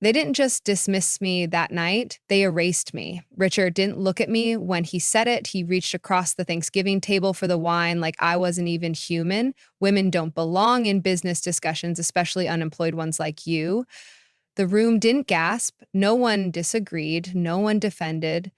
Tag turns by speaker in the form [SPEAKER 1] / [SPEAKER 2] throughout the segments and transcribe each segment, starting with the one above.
[SPEAKER 1] They didn't just dismiss me that night, they erased me. Richard didn't look at me when he said it. He reached across the Thanksgiving table for the wine like I wasn't even human. Women don't belong in business discussions, especially unemployed ones like you. The room didn't gasp. No one disagreed. No one defended.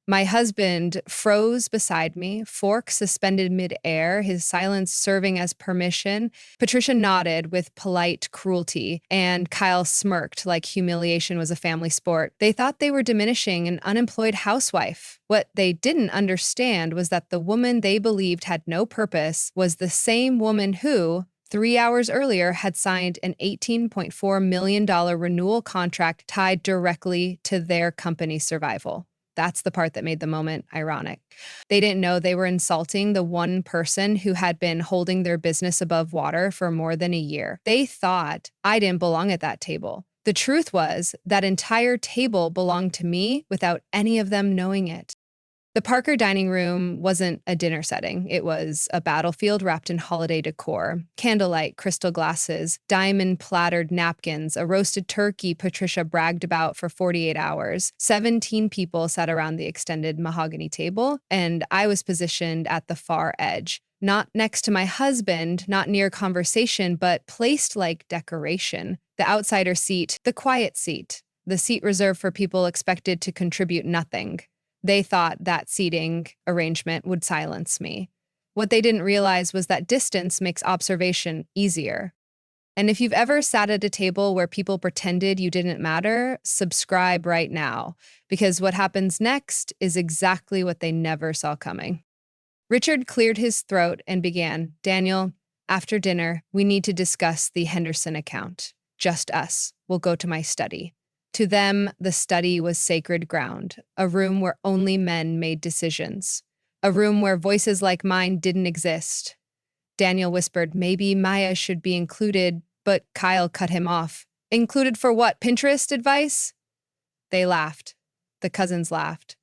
[SPEAKER 1] My husband froze beside me, fork suspended midair, his silence serving as permission. Patricia nodded with polite cruelty, and Kyle smirked like humiliation was a family sport. They thought they were diminishing an unemployed housewife. What they didn't understand was that the woman they believed had no purpose was the same woman who, 3 hours earlier, had signed an $18.4 million renewal contract tied directly to their company's survival. That's the part that made the moment ironic. They didn't know they were insulting the one person who had been holding their business above water for more than a year. They thought I didn't belong at that table. The truth was, that entire table belonged to me without any of them knowing it. The Parker dining room wasn't a dinner setting. It was a battlefield wrapped in holiday decor, candlelight, crystal glasses, diamond-plattered napkins, a roasted turkey Patricia bragged about for 48 hours. 17 people sat around the extended mahogany table, and I was positioned at the far edge. Not next to my husband, not near conversation, but placed like decoration. The outsider seat, the quiet seat, the seat reserved for people expected to contribute nothing. They thought that seating arrangement would silence me. What they didn't realize was that distance makes observation easier. And if you've ever sat at a table where people pretended you didn't matter, subscribe right now, because what happens next is exactly what they never saw coming. Richard cleared his throat and began, Daniel, after dinner, we need to discuss the Henderson account. Just us. We'll go to my study. To them, the study was sacred ground, a room where only men made decisions, a room where voices like mine didn't exist. Daniel whispered, maybe Maya should be included, but Kyle cut him off. Included for what, Pinterest advice? They laughed. The cousins laughed.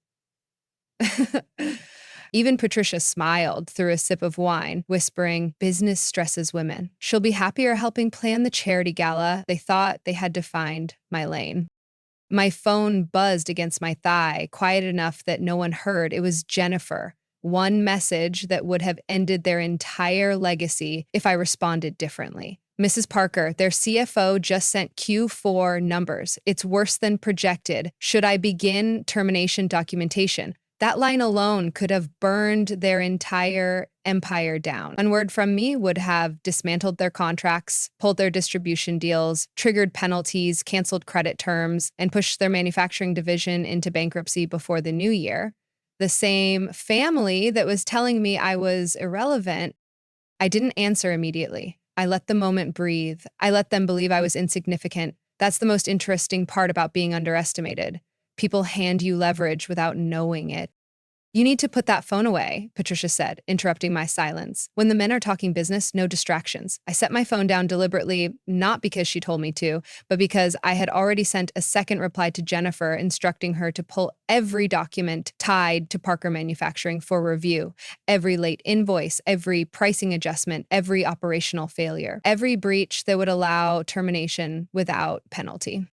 [SPEAKER 1] Even Patricia smiled through a sip of wine, whispering, business stresses women. She'll be happier helping plan the charity gala. They thought they had defined my lane. My phone buzzed against my thigh, quiet enough that no one heard. It was Jennifer. One message that would have ended their entire legacy if I responded differently. Mrs. Parker, their CFO just sent Q4 numbers. It's worse than projected. Should I begin termination documentation? That line alone could have burned their entire empire down. One word from me would have dismantled their contracts, pulled their distribution deals, triggered penalties, canceled credit terms, and pushed their manufacturing division into bankruptcy before the new year. The same family that was telling me I was irrelevant, I didn't answer immediately. I let the moment breathe. I let them believe I was insignificant. That's the most interesting part about being underestimated. People hand you leverage without knowing it. You need to put that phone away, Patricia said, interrupting my silence. When the men are talking business, no distractions. I set my phone down deliberately, not because she told me to, but because I had already sent a second reply to Jennifer instructing her to pull every document tied to Parker Manufacturing for review, every late invoice, every pricing adjustment, every operational failure, every breach that would allow termination without penalty.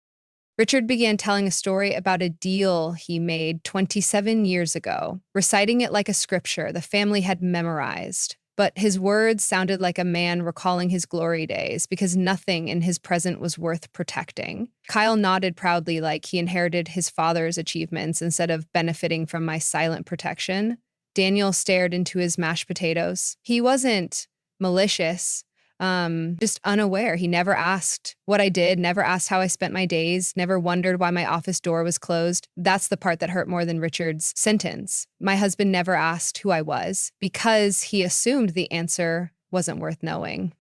[SPEAKER 1] Richard began telling a story about a deal he made 27 years ago, reciting it like a scripture the family had memorized. But his words sounded like a man recalling his glory days because nothing in his present was worth protecting. Kyle nodded proudly like he inherited his father's achievements instead of benefiting from my silent protection. Daniel stared into his mashed potatoes. He wasn't malicious. Just unaware. He never asked what I did, never asked how I spent my days, never wondered why my office door was closed. That's the part that hurt more than Richard's sentence. My husband never asked who I was because he assumed the answer wasn't worth knowing.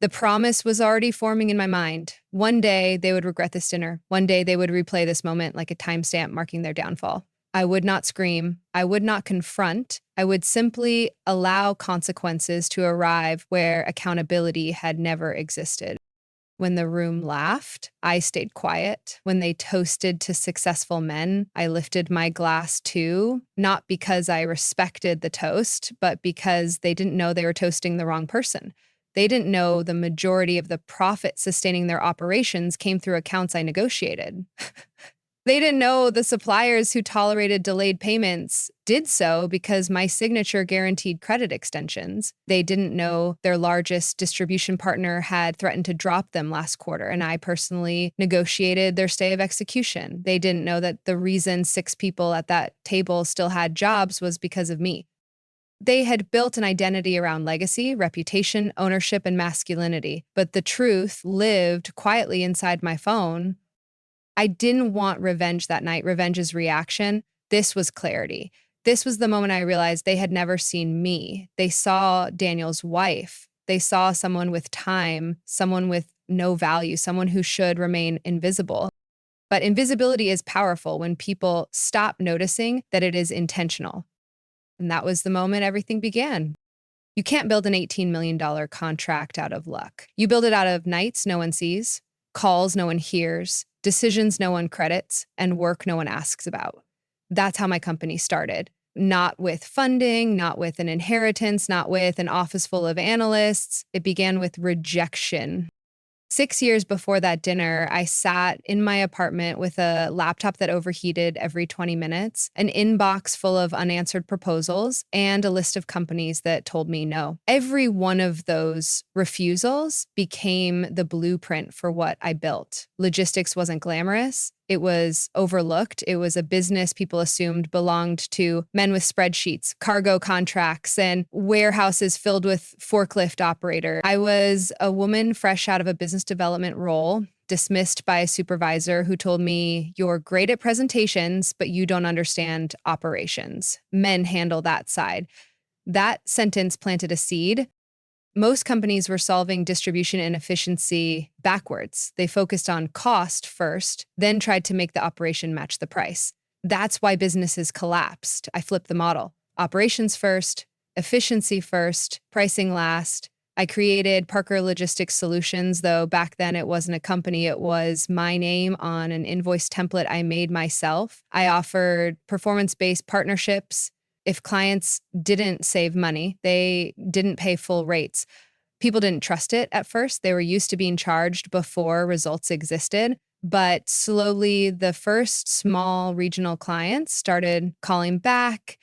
[SPEAKER 1] The promise was already forming in my mind. One day they would regret this dinner. One day they would replay this moment like a timestamp marking their downfall. I would not scream. I would not confront. I would simply allow consequences to arrive where accountability had never existed. When the room laughed, I stayed quiet. When they toasted to successful men, I lifted my glass too, not because I respected the toast, but because they didn't know they were toasting the wrong person. They didn't know the majority of the profit sustaining their operations came through accounts I negotiated. They didn't know the suppliers who tolerated delayed payments did so because my signature guaranteed credit extensions. They didn't know their largest distribution partner had threatened to drop them last quarter, and I personally negotiated their stay of execution. They didn't know that the reason 6 people at that table still had jobs was because of me. They had built an identity around legacy, reputation, ownership, and masculinity, but the truth lived quietly inside my phone. I didn't want revenge that night. Revenge is reaction. This was clarity. This was the moment I realized they had never seen me. They saw Daniel's wife. They saw someone with time, someone with no value, someone who should remain invisible. But invisibility is powerful when people stop noticing that it is intentional. And that was the moment everything began. You can't build an $18 million contract out of luck. You build it out of nights no one sees, calls no one hears, decisions no one credits, and work no one asks about. That's how my company started. Not with funding, not with an inheritance, not with an office full of analysts. It began with rejection. 6 years before that dinner, I sat in my apartment with a laptop that overheated every 20 minutes, an inbox full of unanswered proposals, and a list of companies that told me no. Every one of those refusals became the blueprint for what I built. Logistics wasn't glamorous. It was overlooked. It was a business people assumed belonged to men with spreadsheets, cargo contracts, and warehouses filled with forklift operator. I was a woman fresh out of a business development role, dismissed by a supervisor who told me, "You're great at presentations, but you don't understand operations. Men handle that side." That sentence planted a seed. Most companies were solving distribution inefficiency backwards. They focused on cost first, then tried to make the operation match the price. That's why businesses collapsed. I flipped the model. Operations first, efficiency first, pricing last. I created Parker Logistics Solutions, though back then it wasn't a company, it was my name on an invoice template I made myself. I offered performance-based partnerships. If clients didn't save money, they didn't pay full rates. People didn't trust it at first. They were used to being charged before results existed. But slowly, the first small regional clients started calling back.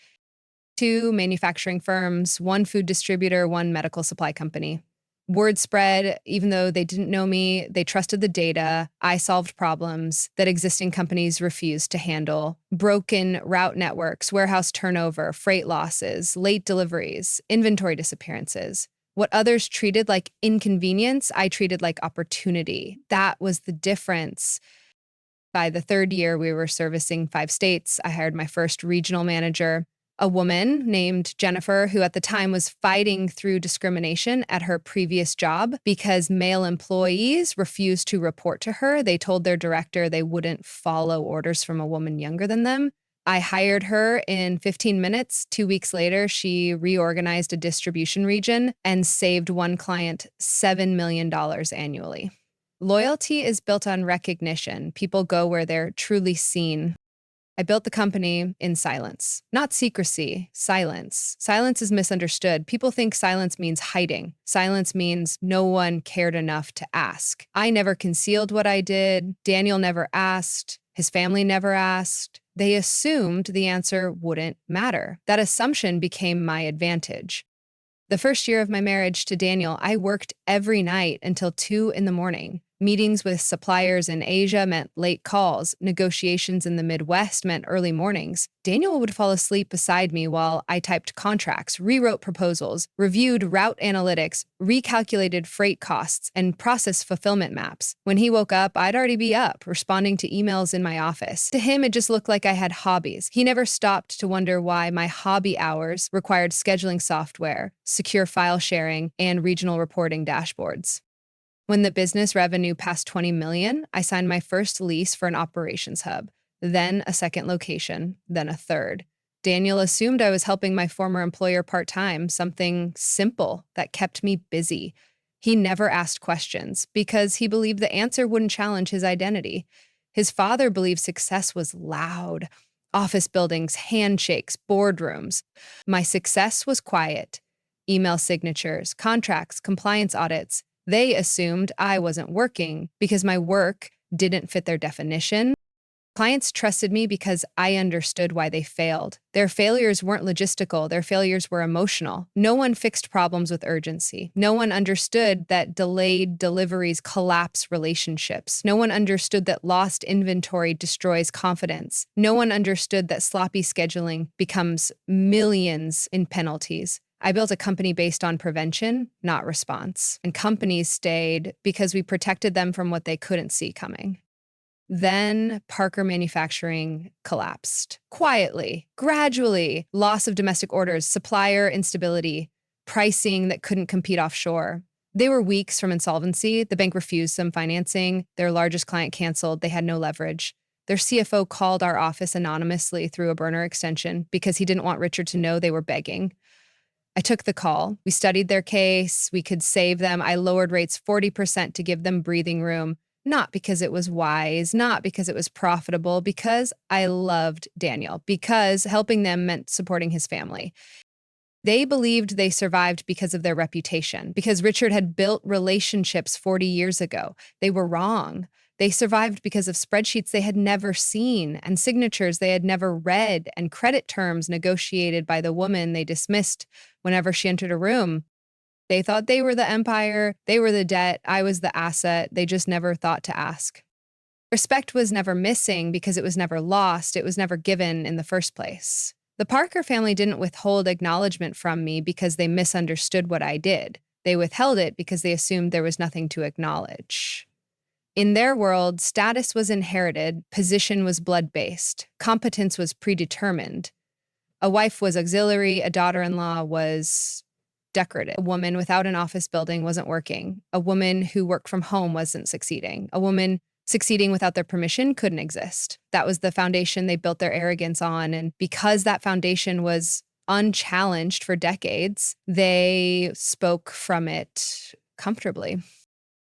[SPEAKER 1] 2 manufacturing firms, 1 food distributor, 1 medical supply company. Word spread, even though they didn't know me, they trusted the data. I solved problems that existing companies refused to handle. Broken route networks, warehouse turnover, freight losses, late deliveries, inventory disappearances. What others treated like inconvenience, I treated like opportunity. That was the difference. By the 3rd year, we were servicing 5 states. I hired my first regional manager, a woman named Jennifer, who at the time was fighting through discrimination at her previous job because male employees refused to report to her. They told their director they wouldn't follow orders from a woman younger than them. I hired her in 15 minutes. 2 weeks later, she reorganized a distribution region and saved one client $7 million annually. Loyalty is built on recognition. People go where they're truly seen. I built the company in silence, not secrecy, silence. Silence is misunderstood. People think silence means hiding. Silence means no one cared enough to ask. I never concealed what I did. Daniel never asked. His family never asked. They assumed the answer wouldn't matter. That assumption became my advantage. The first year of my marriage to Daniel, I worked every night until 2 a.m. Meetings with suppliers in Asia meant late calls. Negotiations in the Midwest meant early mornings. Daniel would fall asleep beside me while I typed contracts, rewrote proposals, reviewed route analytics, recalculated freight costs, and processed fulfillment maps. When he woke up, I'd already be up, responding to emails in my office. To him, it just looked like I had hobbies. He never stopped to wonder why my hobby hours required scheduling software, secure file sharing, and regional reporting dashboards. When the business revenue passed 20 million, I signed my first lease for an operations hub, then a second location, then a third. Daniel assumed I was helping my former employer part-time, something simple that kept me busy. He never asked questions because he believed the answer wouldn't challenge his identity. His father believed success was loud. Office buildings, handshakes, boardrooms. My success was quiet. email signatures, contracts, compliance audits. They assumed I wasn't working because my work didn't fit their definition. Clients trusted me because I understood why they failed. Their failures weren't logistical, their failures were emotional. No one fixed problems with urgency. No one understood that delayed deliveries collapse relationships. No one understood that lost inventory destroys confidence. No one understood that sloppy scheduling becomes millions in penalties. I built a company based on prevention, not response. And companies stayed because we protected them from what they couldn't see coming. Then Parker Manufacturing collapsed. Quietly, gradually, loss of domestic orders, supplier instability, pricing that couldn't compete offshore. They were weeks from insolvency. The bank refused some financing. Their largest client canceled. They had no leverage. Their CFO called our office anonymously through a burner extension because he didn't want Richard to know they were begging. I took the call. We studied their case. We could save them. I lowered rates 40% to give them breathing room. Not because it was wise, not because it was profitable, because I loved Daniel, because helping them meant supporting his family. They believed they survived because of their reputation, because Richard had built relationships 40 years ago. They were wrong. They survived because of spreadsheets they had never seen, and signatures they had never read, and credit terms negotiated by the woman they dismissed whenever she entered a room. They thought they were the empire, they were the debt, I was the asset. They just never thought to ask. Respect was never missing because it was never lost, it was never given in the first place. The Parker family didn't withhold acknowledgement from me because they misunderstood what I did. They withheld it because they assumed there was nothing to acknowledge. In their world, status was inherited, position was blood-based, competence was predetermined. A wife was auxiliary, a daughter-in-law was decorative. A woman without an office building wasn't working. A woman who worked from home wasn't succeeding. A woman succeeding without their permission couldn't exist. That was the foundation they built their arrogance on. And because that foundation was unchallenged for decades, they spoke from it comfortably.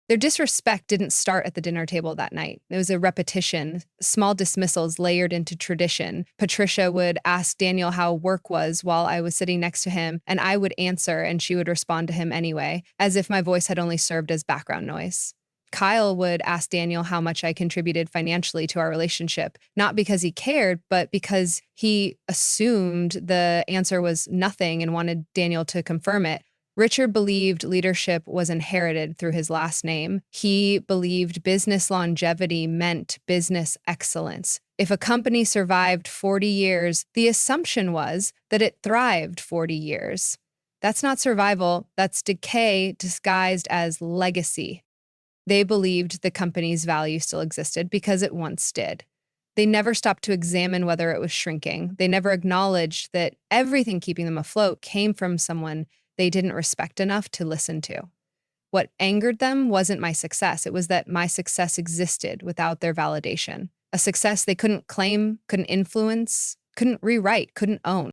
[SPEAKER 1] Their disrespect didn't start at the dinner table that night. It was a repetition, small dismissals layered into tradition. Patricia would ask Daniel how work was while I was sitting next to him, and I would answer, and she would respond to him anyway, as if my voice had only served as background noise. Kyle would ask Daniel how much I contributed financially to our relationship, not because he cared, but because he assumed the answer was nothing and wanted Daniel to confirm it. Richard believed leadership was inherited through his last name. He believed business longevity meant business excellence. If a company survived 40 years, the assumption was that it thrived 40 years. That's not survival, that's decay disguised as legacy. They believed the company's value still existed because it once did. They never stopped to examine whether it was shrinking. They never acknowledged that everything keeping them afloat came from someone they didn't respect enough to listen to. What angered them wasn't my success. It was that my success existed without their validation. A success they couldn't claim, couldn't influence, couldn't rewrite, couldn't own.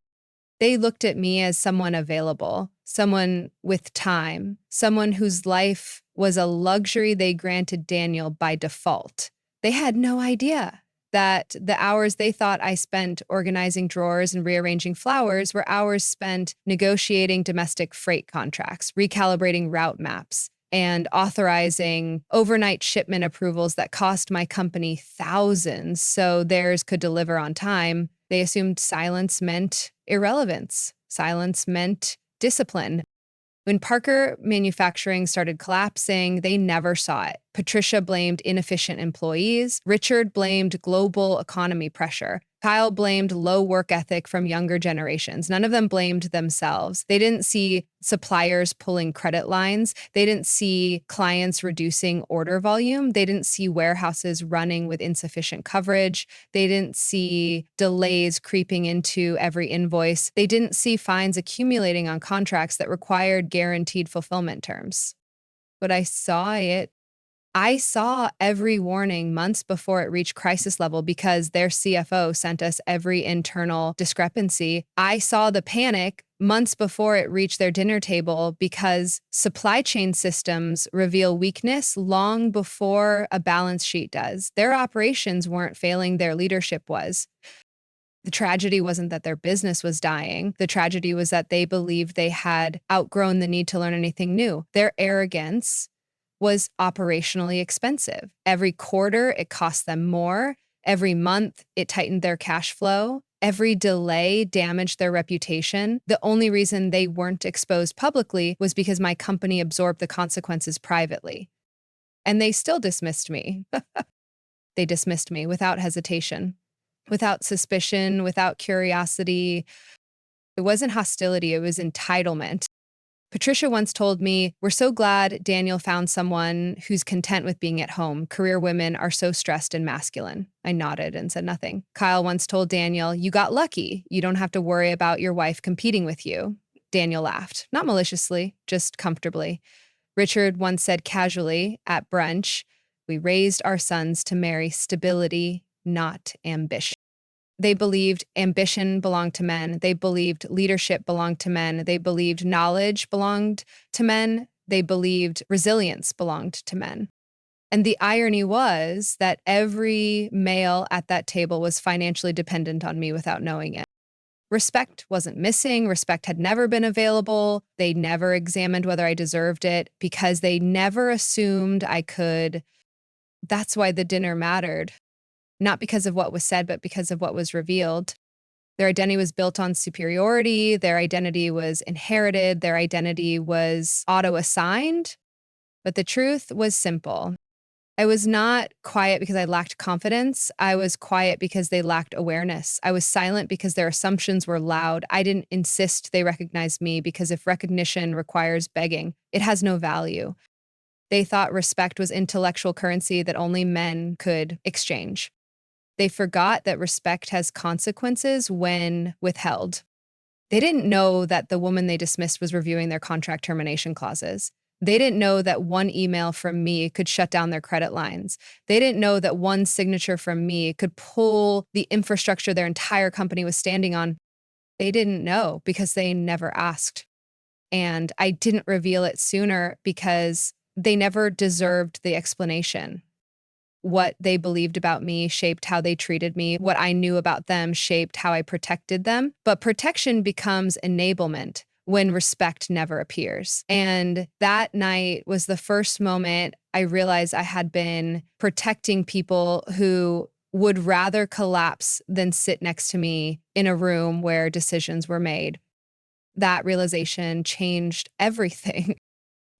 [SPEAKER 1] They looked at me as someone available, someone with time, someone whose life was a luxury they granted Daniel by default. They had no idea that the hours they thought I spent organizing drawers and rearranging flowers were hours spent negotiating domestic freight contracts, recalibrating route maps, and authorizing overnight shipment approvals that cost my company thousands so theirs could deliver on time. They assumed silence meant irrelevance. Silence meant discipline. When Parker Manufacturing started collapsing, they never saw it. Patricia blamed inefficient employees. Richard blamed global economy pressure. Kyle blamed low work ethic from younger generations. None of them blamed themselves. They didn't see suppliers pulling credit lines. They didn't see clients reducing order volume. They didn't see warehouses running with insufficient coverage. They didn't see delays creeping into every invoice. They didn't see fines accumulating on contracts that required guaranteed fulfillment terms. But I saw every warning months before it reached crisis level because their CFO sent us every internal discrepancy. I saw the panic months before it reached their dinner table because supply chain systems reveal weakness long before a balance sheet does. Their operations weren't failing, their leadership was. The tragedy wasn't that their business was dying. The tragedy was that they believed they had outgrown the need to learn anything new. Their arrogance was operationally expensive. Every quarter, it cost them more. Every month, it tightened their cash flow. Every delay damaged their reputation. The only reason they weren't exposed publicly was because my company absorbed the consequences privately. And they still dismissed me. They dismissed me without hesitation, without suspicion, without curiosity. It wasn't hostility, it was entitlement. Patricia once told me, "We're so glad Daniel found someone who's content with being at home. Career women are so stressed and masculine." I nodded and said nothing. Kyle once told Daniel, "You got lucky. You don't have to worry about your wife competing with you." Daniel laughed, not maliciously, just comfortably. Richard once said casually at brunch, "We raised our sons to marry stability, not ambition." They believed ambition belonged to men. They believed leadership belonged to men. They believed knowledge belonged to men. They believed resilience belonged to men. And the irony was that every male at that table was financially dependent on me without knowing it. Respect wasn't missing. Respect had never been available. They never examined whether I deserved it because they never assumed I could. That's why the dinner mattered. Not because of what was said, but because of what was revealed. Their identity was built on superiority. Their identity was inherited. Their identity was auto-assigned. But the truth was simple. I was not quiet because I lacked confidence. I was quiet because they lacked awareness. I was silent because their assumptions were loud. I didn't insist they recognize me because if recognition requires begging, it has no value. They thought respect was intellectual currency that only men could exchange. They forgot that respect has consequences when withheld. They didn't know that the woman they dismissed was reviewing their contract termination clauses. They didn't know that one email from me could shut down their credit lines. They didn't know that one signature from me could pull the infrastructure their entire company was standing on. They didn't know because they never asked. And I didn't reveal it sooner because they never deserved the explanation. What they believed about me shaped how they treated me. What I knew about them shaped how I protected them. But protection becomes enablement when respect never appears. And that night was the first moment I realized I had been protecting people who would rather collapse than sit next to me in a room where decisions were made. That realization changed everything.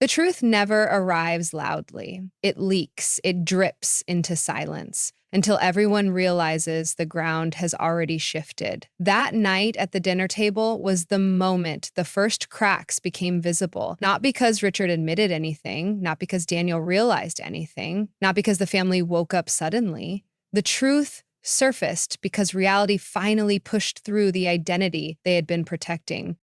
[SPEAKER 1] The truth never arrives loudly. It leaks, it drips into silence until everyone realizes the ground has already shifted. That night at the dinner table was the moment the first cracks became visible, not because Richard admitted anything, not because Daniel realized anything, not because the family woke up suddenly. The truth surfaced because reality finally pushed through the identity they had been protecting.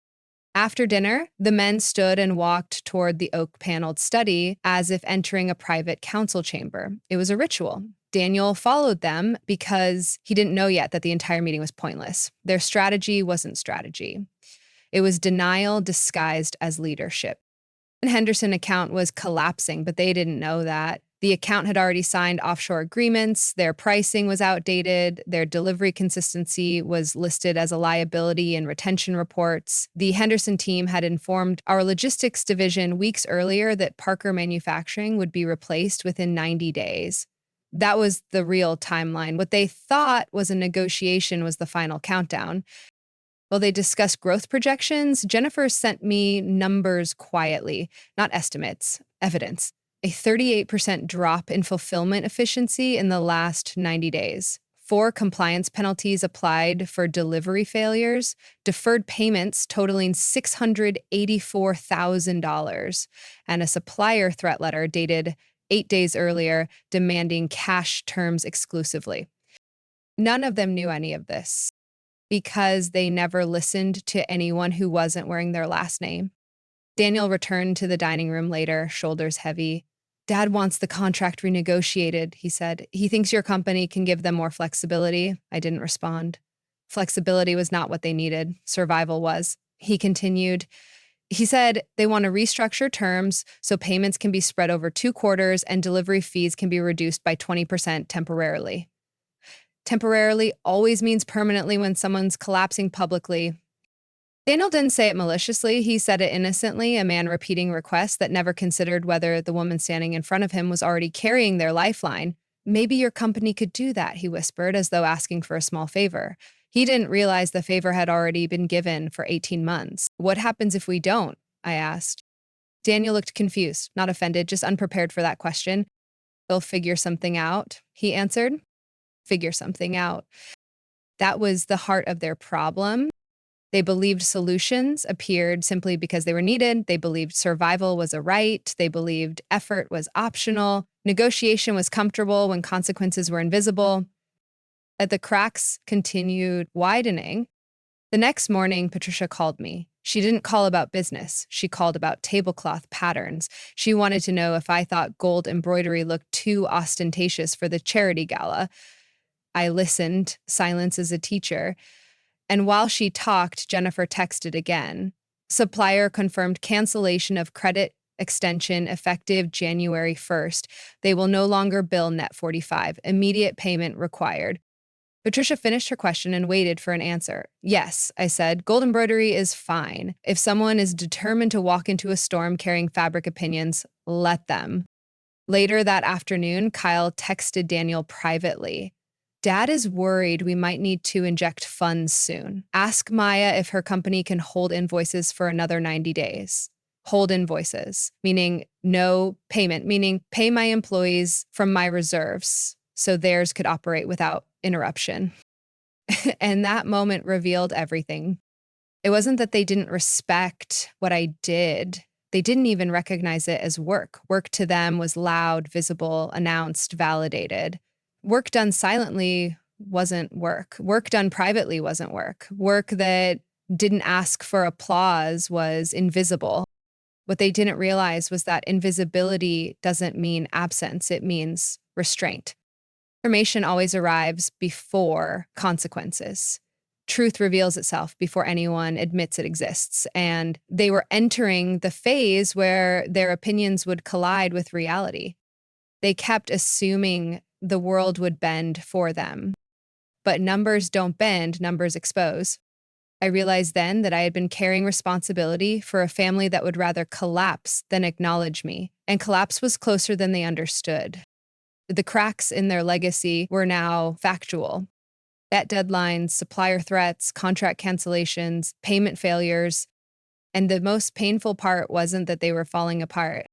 [SPEAKER 1] After dinner, the men stood and walked toward the oak-paneled study as if entering a private council chamber. It was a ritual. Daniel followed them because he didn't know yet that the entire meeting was pointless. Their strategy wasn't strategy. It was denial disguised as leadership. The Henderson account was collapsing, but they didn't know that. The account had already signed offshore agreements, their pricing was outdated, their delivery consistency was listed as a liability in retention reports. The Henderson team had informed our logistics division weeks earlier that Parker Manufacturing would be replaced within 90 days. That was the real timeline. What they thought was a negotiation was the final countdown. While they discussed growth projections, Jennifer sent me numbers quietly, not estimates, evidence. A 38% drop in fulfillment efficiency in the last 90 days. 4 compliance penalties applied for delivery failures, deferred payments totaling $684,000, and a supplier threat letter dated 8 days earlier demanding cash terms exclusively. None of them knew any of this because they never listened to anyone who wasn't wearing their last name. Daniel returned to the dining room later, shoulders heavy. "Dad wants the contract renegotiated," he said. "He thinks your company can give them more flexibility." I didn't respond. Flexibility was not what they needed. Survival was. He continued. He said they want to restructure terms so payments can be spread over 2 quarters and delivery fees can be reduced by 20% temporarily. Temporarily always means permanently when someone's collapsing publicly. Daniel didn't say it maliciously, he said it innocently, a man repeating requests that never considered whether the woman standing in front of him was already carrying their lifeline. Maybe your company could do that, he whispered, as though asking for a small favor. He didn't realize the favor had already been given for 18 months. What happens if we don't? I asked. Daniel looked confused, not offended, just unprepared for that question. They'll figure something out, he answered. Figure something out. That was the heart of their problem. They believed solutions appeared simply because they were needed. They believed survival was a right. They believed effort was optional. Negotiation was comfortable when consequences were invisible. As the cracks continued widening, the next morning, Patricia called me. She didn't call about business. She called about tablecloth patterns. She wanted to know if I thought gold embroidery looked too ostentatious for the charity gala. I listened. Silence is a teacher. And while she talked, Jennifer texted again. Supplier confirmed cancellation of credit extension effective January 1st. They will no longer bill net 45. Immediate payment required. Patricia finished her question and waited for an answer. Yes, I said, gold embroidery is fine. If someone is determined to walk into a storm carrying fabric opinions, let them. Later that afternoon, Kyle texted Daniel privately. Dad is worried we might need to inject funds soon. Ask Maya if her company can hold invoices for another 90 days. Hold invoices, meaning no payment, meaning pay my employees from my reserves so theirs could operate without interruption. And that moment revealed everything. It wasn't that they didn't respect what I did. They didn't even recognize it as work. Work to them was loud, visible, announced, validated. Work done silently wasn't work. Work done privately wasn't work. Work that didn't ask for applause was invisible. What they didn't realize was that invisibility doesn't mean absence, it means restraint. Information always arrives before consequences. Truth reveals itself before anyone admits it exists. And they were entering the phase where their opinions would collide with reality. They kept assuming the world would bend for them. But numbers don't bend, numbers expose. I realized then that I had been carrying responsibility for a family that would rather collapse than acknowledge me. And collapse was closer than they understood. The cracks in their legacy were now factual. Debt deadlines, supplier threats, contract cancellations, payment failures. And the most painful part wasn't that they were falling apart.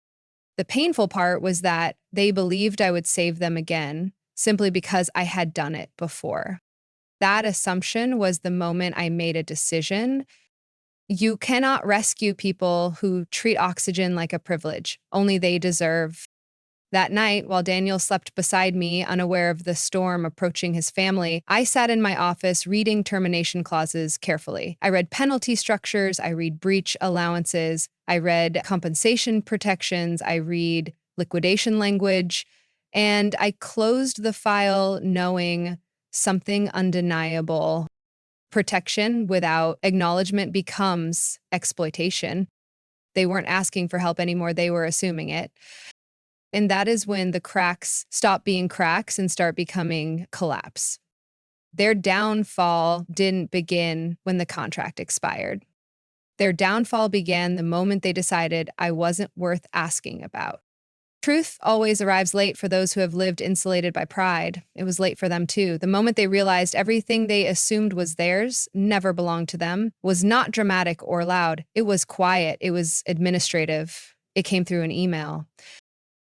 [SPEAKER 1] The painful part was that they believed I would save them again, simply because I had done it before. That assumption was the moment I made a decision. You cannot rescue people who treat oxygen like a privilege. Only they deserve. That night, while Daniel slept beside me, unaware of the storm approaching his family, I sat in my office reading termination clauses carefully. I read penalty structures, I read breach allowances, I read compensation protections, I read liquidation language, and I closed the file knowing something undeniable. Protection without acknowledgement becomes exploitation. They weren't asking for help anymore, they were assuming it. And that is when the cracks stop being cracks and start becoming collapse. Their downfall didn't begin when the contract expired. Their downfall began the moment they decided I wasn't worth asking about. Truth always arrives late for those who have lived insulated by pride. It was late for them too. The moment they realized everything they assumed was theirs never belonged to them, was not dramatic or loud. It was quiet. It was administrative. It came through an email.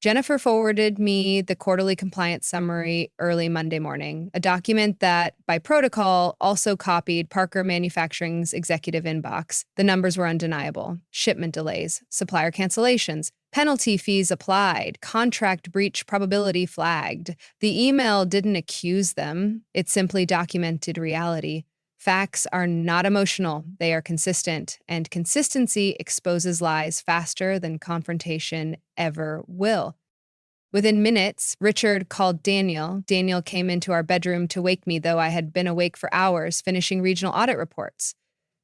[SPEAKER 1] Jennifer forwarded me the quarterly compliance summary early Monday morning, a document that, by protocol, also copied Parker Manufacturing's executive inbox. The numbers were undeniable. Shipment delays, supplier cancellations, penalty fees applied, contract breach probability flagged. The email didn't accuse them. It simply documented reality. Facts are not emotional, they are consistent, and consistency exposes lies faster than confrontation ever will. Within minutes, Richard called Daniel. Daniel came into our bedroom to wake me, though I had been awake for hours, finishing regional audit reports.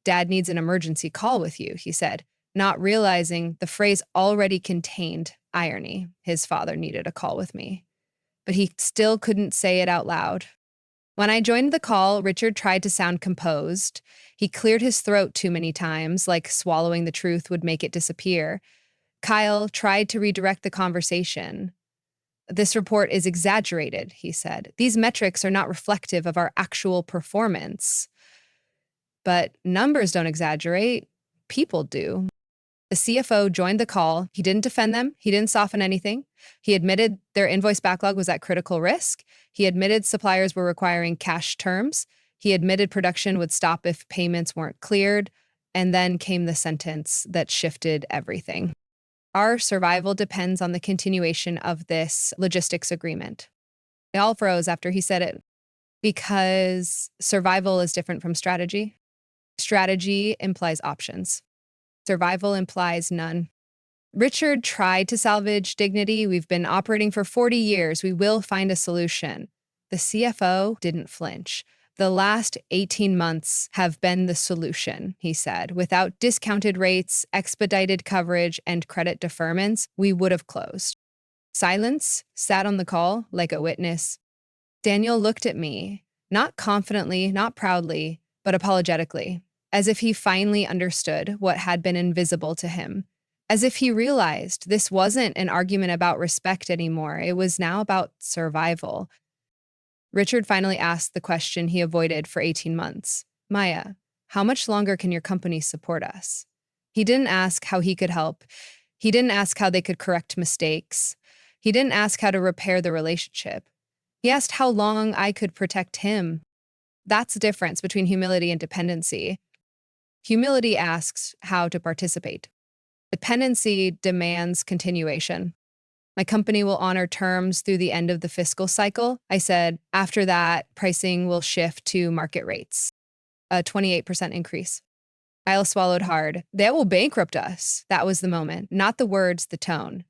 [SPEAKER 1] Dad needs an emergency call with you, he said, not realizing the phrase already contained irony. His father needed a call with me. But he still couldn't say it out loud. When I joined the call, Richard tried to sound composed. He cleared his throat too many times, like swallowing the truth would make it disappear. Kyle tried to redirect the conversation. This report is exaggerated, he said. These metrics are not reflective of our actual performance. But numbers don't exaggerate, people do. The CFO joined the call. He didn't defend them. He didn't soften anything. He admitted their invoice backlog was at critical risk. He admitted suppliers were requiring cash terms. He admitted production would stop if payments weren't cleared. And then came the sentence that shifted everything. Our survival depends on the continuation of this logistics agreement. They all froze after he said it because survival is different from strategy. Strategy implies options. Survival implies none. Richard tried to salvage dignity. We've been operating for 40 years. We will find a solution. The CFO didn't flinch. The last 18 months have been the solution, he said. Without discounted rates, expedited coverage, and credit deferments, we would have closed. Silence sat on the call like a witness. Daniel looked at me, not confidently, not proudly, but apologetically, as if he finally understood what had been invisible to him, as if he realized this wasn't an argument about respect anymore. It was now about survival. Richard finally asked the question he avoided for 18 months. Maya, how much longer can your company support us? He didn't ask how he could help. He didn't ask how they could correct mistakes. He didn't ask how to repair the relationship. He asked how long I could protect him. That's the difference between humility and dependency. Humility asks how to participate. Dependency demands continuation. My company will honor terms through the end of the fiscal cycle. I said, after that, pricing will shift to market rates, a 28% increase. Kyle swallowed hard. They will bankrupt us. That was the moment, not the words, the tone.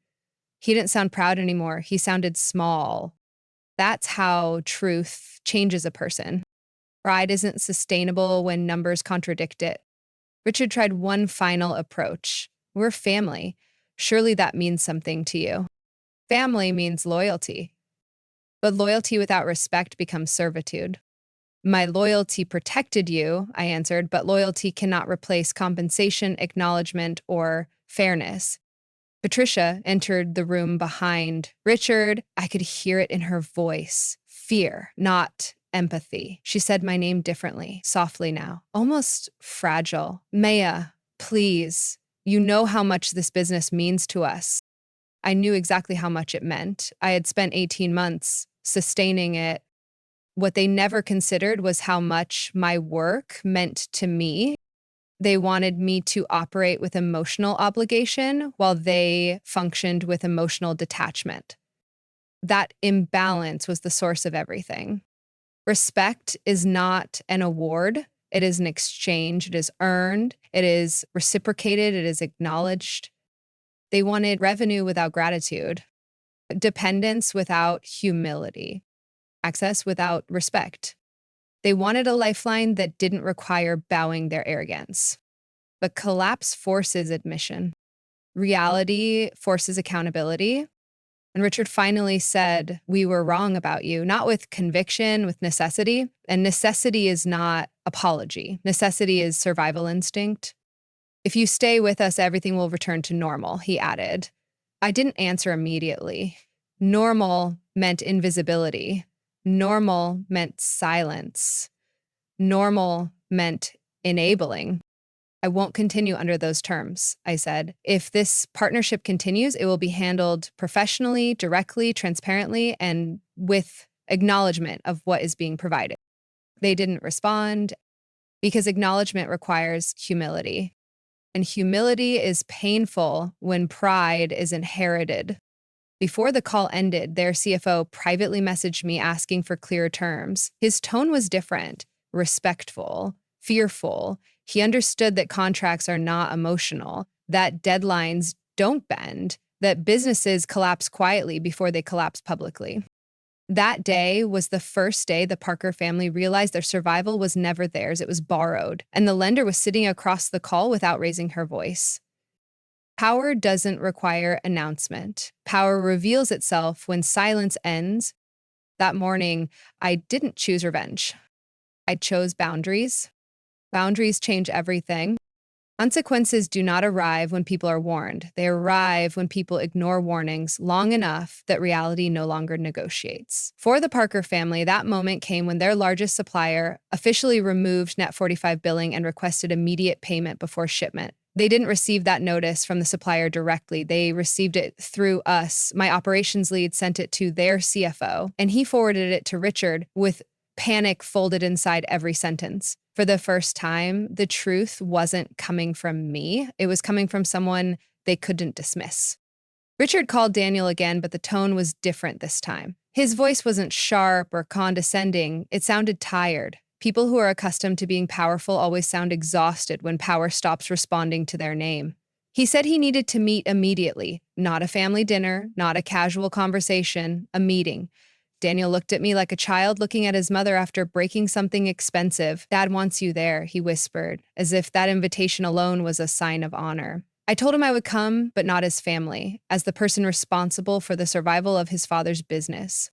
[SPEAKER 1] He didn't sound proud anymore. He sounded small. That's how truth changes a person. Pride isn't sustainable when numbers contradict it. Richard tried one final approach. We're family. Surely that means something to you. Family means loyalty. But loyalty without respect becomes servitude. My loyalty protected you, I answered, but loyalty cannot replace compensation, acknowledgement, or fairness. Patricia entered the room behind Richard. I could hear it in her voice. Fear, not empathy. She said my name differently, softly now, almost fragile. Maya, please, you know how much this business means to us. I knew exactly how much it meant. I had spent 18 months sustaining it. What they never considered was how much my work meant to me. They wanted me to operate with emotional obligation while they functioned with emotional detachment. That imbalance was the source of everything. Respect is not an award. It is an exchange. It is earned. It is reciprocated. It is acknowledged. They wanted revenue without gratitude, dependence without humility, access without respect. They wanted a lifeline that didn't require bowing their arrogance. But collapse forces admission. Reality forces accountability. And Richard finally said, we were wrong about you, not with conviction, with necessity. And necessity is not apology. Necessity is survival instinct. If you stay with us, everything will return to normal, he added. I didn't answer immediately. Normal meant invisibility. Normal meant silence. Normal meant enabling. I won't continue under those terms, I said. If this partnership continues, it will be handled professionally, directly, transparently, and with acknowledgement of what is being provided. They didn't respond because acknowledgement requires humility. And humility is painful when pride is inherited. Before the call ended, their CFO privately messaged me asking for clearer terms. His tone was different, respectful, fearful. He understood that contracts are not emotional, that deadlines don't bend, that businesses collapse quietly before they collapse publicly. That day was the first day the Parker family realized their survival was never theirs, it was borrowed, and the lender was sitting across the call without raising her voice. Power doesn't require announcement. Power reveals itself when silence ends That morning, I didn't choose revenge. I chose boundaries. Boundaries change everything. Consequences do not arrive when people are warned. They arrive when people ignore warnings long enough that reality no longer negotiates. For the Parker family, that moment came when their largest supplier officially removed Net 45 billing and requested immediate payment before shipment. They didn't receive that notice from the supplier directly. They received it through us. My operations lead sent it to their CFO, and he forwarded it to Richard with panic folded inside every sentence. For the first time, the truth wasn't coming from me. It was coming from someone they couldn't dismiss. Richard called Daniel again, but the tone was different this time. His voice wasn't sharp or condescending. It sounded tired. People who are accustomed to being powerful always sound exhausted when power stops responding to their name. He said he needed to meet immediately, not a family dinner, not a casual conversation, a meeting. Daniel looked at me like a child looking at his mother after breaking something expensive. Dad wants you there, he whispered, as if that invitation alone was a sign of honor. I told him I would come, but not as family, as the person responsible for the survival of his father's business.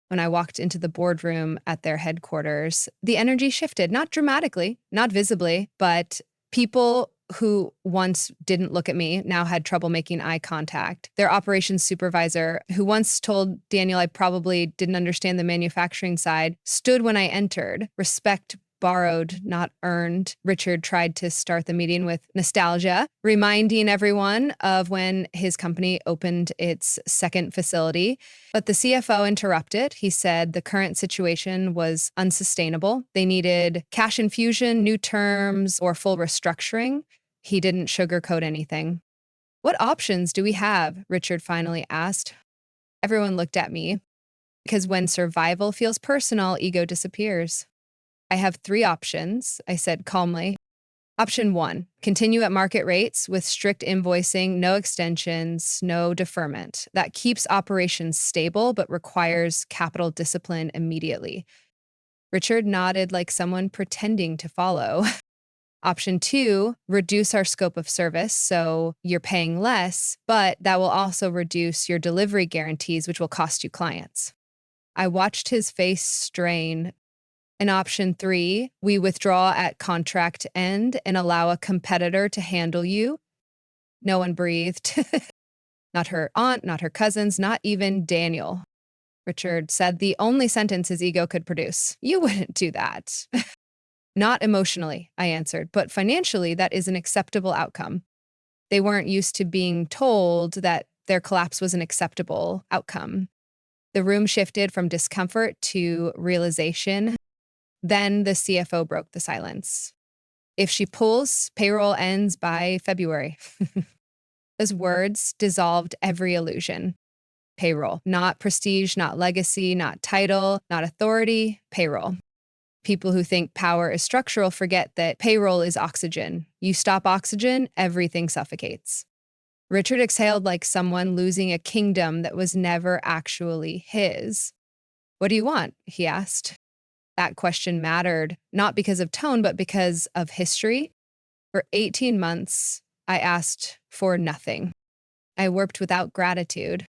[SPEAKER 1] When I walked into the boardroom at their headquarters, the energy shifted, not dramatically, not visibly, but people who once didn't look at me now had trouble making eye contact. Their operations supervisor, who once told Daniel I probably didn't understand the manufacturing side, stood when I entered. Respect borrowed, not earned. Richard tried to start the meeting with nostalgia, reminding everyone of when his company opened its second facility. But the CFO interrupted. He said the current situation was unsustainable. They needed cash infusion, new terms, or full restructuring. He didn't sugarcoat anything. What options do we have? Richard finally asked. Everyone looked at me, because when survival feels personal, ego disappears. I have 3 options, I said calmly. Option 1, continue at market rates with strict invoicing, no extensions, no deferment. That keeps operations stable but requires capital discipline immediately. Richard nodded like someone pretending to follow. Option 2, reduce our scope of service, so you're paying less, but that will also reduce your delivery guarantees, which will cost you clients. I watched his face strain. In option 3, we withdraw at contract end and allow a competitor to handle you. No one breathed. Not her aunt, not her cousins, not even Daniel. Richard said the only sentence his ego could produce. You wouldn't do that. Not emotionally, I answered, but financially, that is an acceptable outcome. They weren't used to being told that their collapse was an acceptable outcome. The room shifted from discomfort to realization. Then the CFO broke the silence. If she pulls, payroll ends by February. Those words dissolved every illusion. Payroll, not prestige, not legacy, not title, not authority, payroll. People who think power is structural forget that payroll is oxygen. You stop oxygen, everything suffocates. Richard exhaled like someone losing a kingdom that was never actually his. What do you want? He asked. That question mattered, not because of tone, but because of history. For 18 months, I asked for nothing. I worked without gratitude,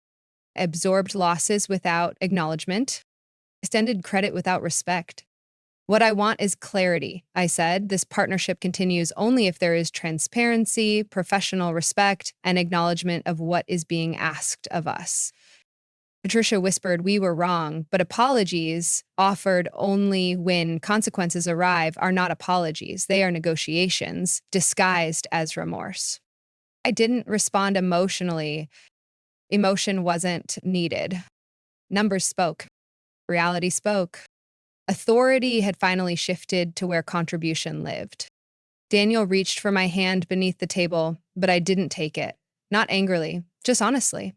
[SPEAKER 1] absorbed losses without acknowledgement, extended credit without respect. What I want is clarity, I said. This partnership continues only if there is transparency, professional respect, and acknowledgement of what is being asked of us. Patricia whispered, we were wrong, but apologies offered only when consequences arrive are not apologies. They are negotiations disguised as remorse. I didn't respond emotionally. Emotion wasn't needed. Numbers spoke. Reality spoke. Authority had finally shifted to where contribution lived. Daniel reached for my hand beneath the table, but I didn't take it. Not angrily, just honestly.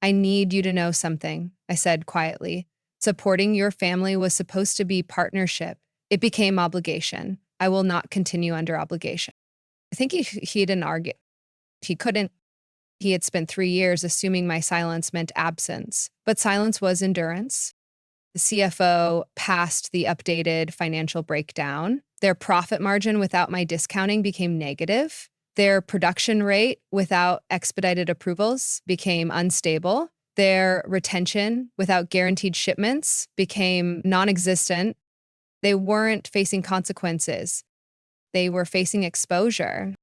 [SPEAKER 1] I need you to know something, I said quietly. Supporting your family was supposed to be partnership. It became obligation. I will not continue under obligation. I think he didn't argue. He couldn't. He had spent 3 years assuming my silence meant absence, but silence was endurance. The CFO passed the updated financial breakdown. Their profit margin without my discounting became negative. Their production rate without expedited approvals became unstable. Their retention without guaranteed shipments became non-existent. They weren't facing consequences. They were facing exposure.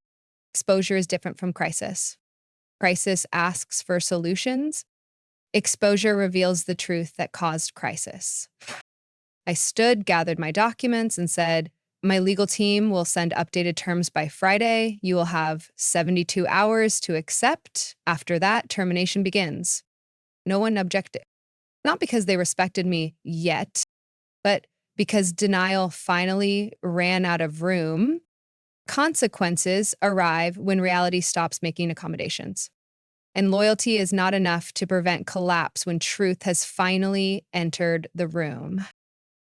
[SPEAKER 1] Exposure is different from crisis. Crisis asks for solutions. Exposure reveals the truth that caused crisis. I stood, gathered my documents, and said, my legal team will send updated terms by Friday. You will have 72 hours to accept. After that, termination begins. No one objected. Not because they respected me yet, but because denial finally ran out of room. Consequences arrive when reality stops making accommodations. And loyalty is not enough to prevent collapse when truth has finally entered the room.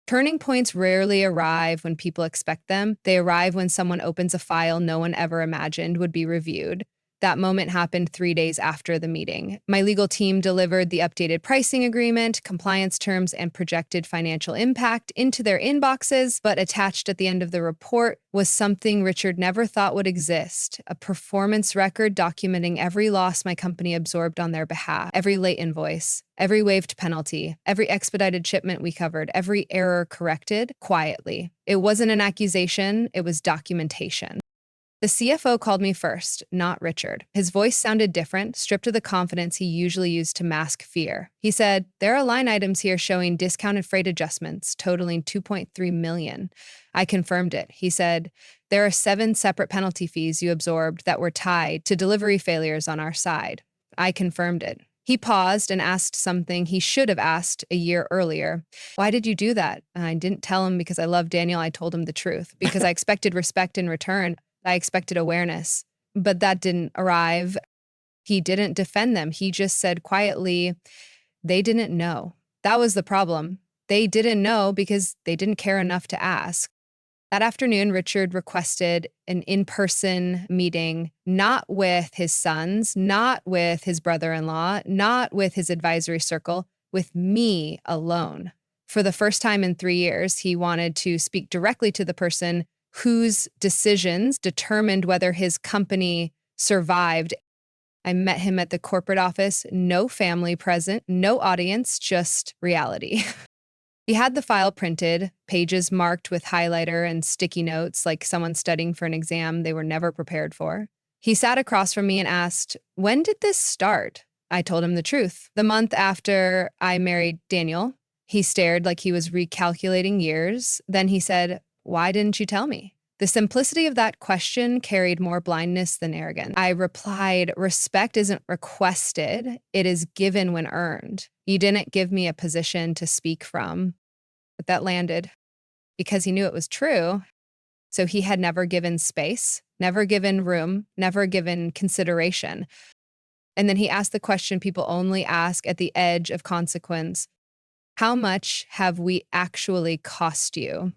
[SPEAKER 1] Turning points rarely arrive when people expect them. They arrive when someone opens a file no one ever imagined would be reviewed. That moment happened 3 days after the meeting. My legal team delivered the updated pricing agreement, compliance terms, and projected financial impact into their inboxes, but attached at the end of the report was something Richard never thought would exist: a performance record documenting every loss my company absorbed on their behalf, every late invoice, every waived penalty, every expedited shipment we covered, every error corrected quietly. It wasn't an accusation, it was documentation. The CFO called me first, not Richard. His voice sounded different, stripped of the confidence he usually used to mask fear. He said, there are line items here showing discounted freight adjustments totaling $2.3 million. I confirmed it. He said, there are 7 separate penalty fees you absorbed that were tied to delivery failures on our side. I confirmed it. He paused and asked something he should have asked a year earlier. Why did you do that? I didn't tell him because I love Daniel. I told him the truth because I expected respect in return. I expected awareness, but that didn't arrive. He didn't defend them. He just said quietly, they didn't know. That was the problem. They didn't know because they didn't care enough to ask. That afternoon, Richard requested an in-person meeting, not with his sons, not with his brother-in-law, not with his advisory circle, with me alone. For the first time in 3 years, he wanted to speak directly to the person whose decisions determined whether his company survived. I met him at the corporate office, no family present, no audience, just reality. He had the file printed, pages marked with highlighter and sticky notes like someone studying for an exam they were never prepared for. He sat across from me and asked, when did this start? I told him the truth. The month after I married Daniel. He stared like he was recalculating years. Then he said, why didn't you tell me? The simplicity of that question carried more blindness than arrogance. I replied, respect isn't requested, it is given when earned. You didn't give me a position to speak from. But that landed because he knew it was true. So he had never given space, never given room, never given consideration. And then he asked the question people only ask at the edge of consequence. How much have we actually cost you?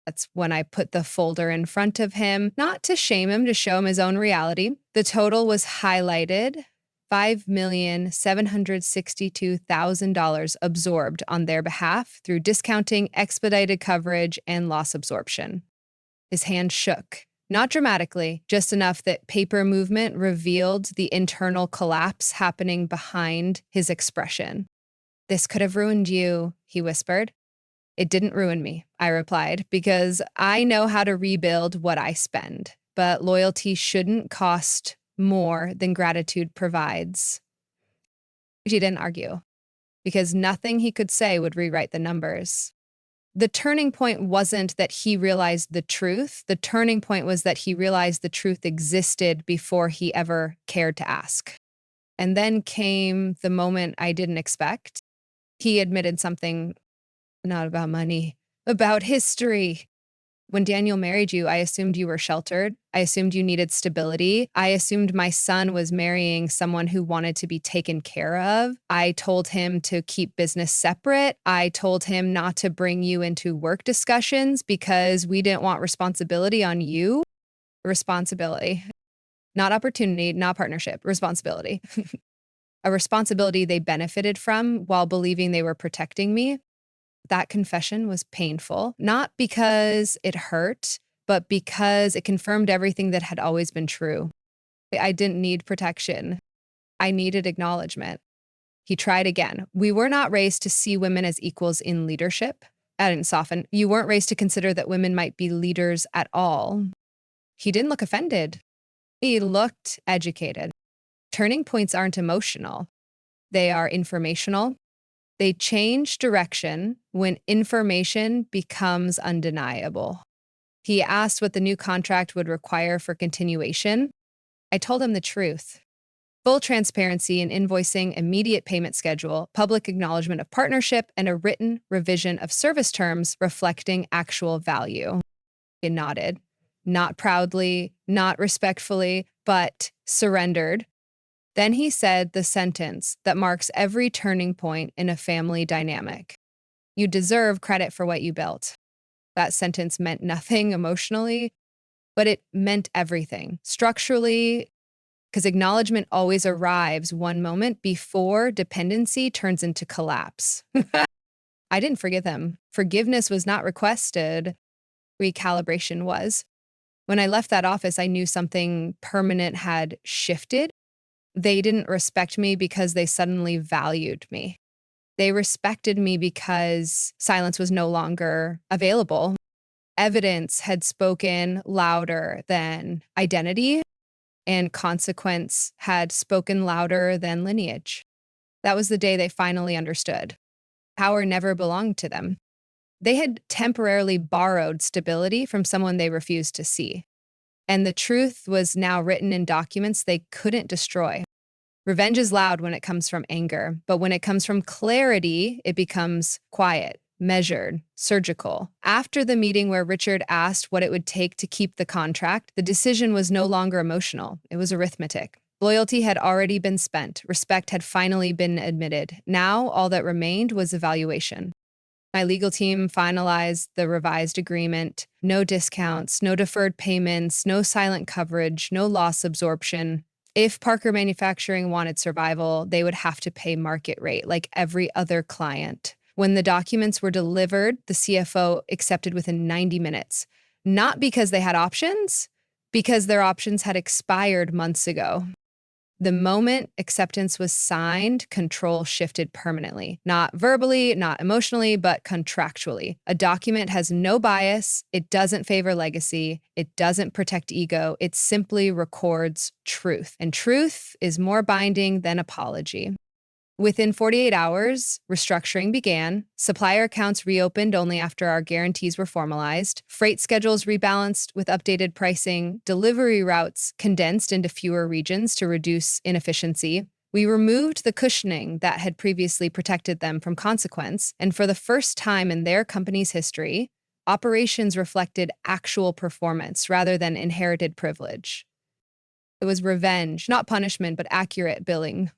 [SPEAKER 1] That's when I put the folder in front of him, not to shame him, to show him his own reality. The total was highlighted, $5,762,000 absorbed on their behalf through discounting, expedited coverage, and loss absorption. His hand shook, not dramatically, just enough that paper movement revealed the internal collapse happening behind his expression. This could have ruined you, he whispered. It didn't ruin me, I replied, because I know how to rebuild what I spend. But loyalty shouldn't cost more than gratitude provides. He didn't argue, because nothing he could say would rewrite the numbers. The turning point wasn't that he realized the truth. The turning point was that he realized the truth existed before he ever cared to ask. And then came the moment I didn't expect. He admitted something not about money, about history. When Daniel married you, I assumed you were sheltered. I assumed you needed stability. I assumed my son was marrying someone who wanted to be taken care of. I told him to keep business separate. I told him not to bring you into work discussions because we didn't want responsibility on you. Responsibility. Not opportunity, not partnership. Responsibility. A responsibility they benefited from while believing they were protecting me. That confession was painful, not because it hurt, but because it confirmed everything that had always been true. I didn't need protection. I needed acknowledgement. He tried again. We were not raised to see women as equals in leadership. I didn't soften. You weren't raised to consider that women might be leaders at all. He didn't look offended. He looked educated. Turning points aren't emotional. They are informational. They change direction when information becomes undeniable. He asked what the new contract would require for continuation. I told him the truth. Full transparency in invoicing, immediate payment schedule, public acknowledgement of partnership, and a written revision of service terms reflecting actual value. He nodded, not proudly, not respectfully, but surrendered. Then he said the sentence that marks every turning point in a family dynamic. You deserve credit for what you built. That sentence meant nothing emotionally, but it meant everything. Structurally, because acknowledgement always arrives one moment before dependency turns into collapse. I didn't forgive him. Forgiveness was not requested. Recalibration was. When I left that office, I knew something permanent had shifted. They didn't respect me because they suddenly valued me. They respected me because silence was no longer available. Evidence had spoken louder than identity, and consequence had spoken louder than lineage. That was the day they finally understood. Power never belonged to them. They had temporarily borrowed stability from someone they refused to see. And the truth was now written in documents they couldn't destroy. Revenge is loud when it comes from anger, but when it comes from clarity, it becomes quiet, measured, surgical. After the meeting where Richard asked what it would take to keep the contract, the decision was no longer emotional. It was arithmetic. Loyalty had already been spent. Respect had finally been admitted. Now, all that remained was evaluation. My legal team finalized the revised agreement. No discounts, no deferred payments, no silent coverage, no loss absorption. If Parker Manufacturing wanted survival, they would have to pay market rate like every other client. When the documents were delivered, the CFO accepted within 90 minutes. Not because they had options, because their options had expired months ago. The moment acceptance was signed, control shifted permanently. Not verbally, not emotionally, but contractually. A document has no bias. It doesn't favor legacy. It doesn't protect ego. It simply records truth. And truth is more binding than apology. Within 48 hours, restructuring began. Supplier accounts reopened only after our guarantees were formalized. Freight schedules rebalanced with updated pricing. Delivery routes condensed into fewer regions to reduce inefficiency. We removed the cushioning that had previously protected them from consequence. And for the first time in their company's history, operations reflected actual performance rather than inherited privilege. It was revenge, not punishment, but accurate billing.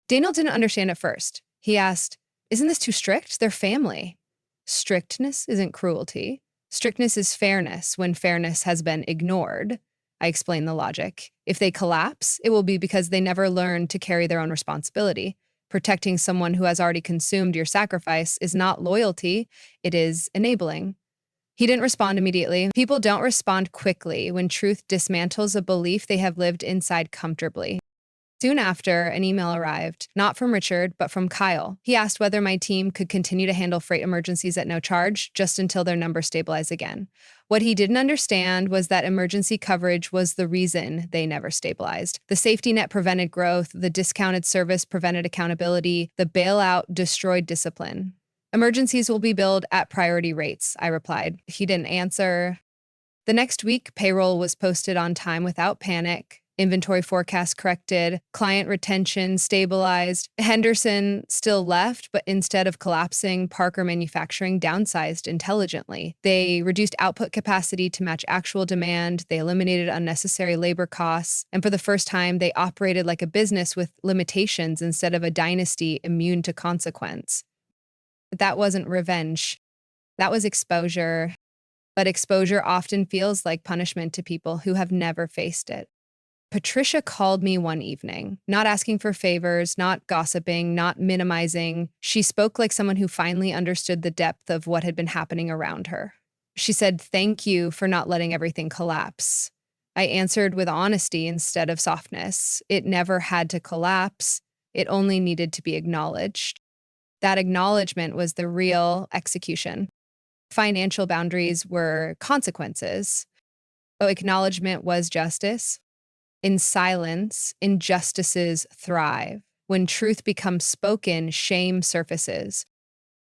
[SPEAKER 1] Daniel didn't understand at first. He asked, "Isn't this too strict? They're family." Strictness isn't cruelty. Strictness is fairness when fairness has been ignored. I explained the logic. If they collapse, it will be because they never learned to carry their own responsibility. Protecting someone who has already consumed your sacrifice is not loyalty, it is enabling. He didn't respond immediately. People don't respond quickly when truth dismantles a belief they have lived inside comfortably. Soon after, an email arrived, not from Richard, but from Kyle. He asked whether my team could continue to handle freight emergencies at no charge, just until their numbers stabilize again. What he didn't understand was that emergency coverage was the reason they never stabilized. The safety net prevented growth, the discounted service prevented accountability, the bailout destroyed discipline. Emergencies will be billed at priority rates, I replied. He didn't answer. The next week, payroll was posted on time without panic. Inventory forecast corrected, client retention stabilized. Henderson still left, but instead of collapsing, Parker Manufacturing downsized intelligently. They reduced output capacity to match actual demand. They eliminated unnecessary labor costs. And for the first time, they operated like a business with limitations instead of a dynasty immune to consequence. But that wasn't revenge. That was exposure. But exposure often feels like punishment to people who have never faced it. Patricia called me one evening, not asking for favors, not gossiping, not minimizing. She spoke like someone who finally understood the depth of what had been happening around her. She said, "Thank you for not letting everything collapse." I answered with honesty instead of softness. It never had to collapse. It only needed to be acknowledged. That acknowledgement was the real execution. Financial boundaries were consequences. Acknowledgement was justice. In silence, injustices thrive. When truth becomes spoken, shame surfaces.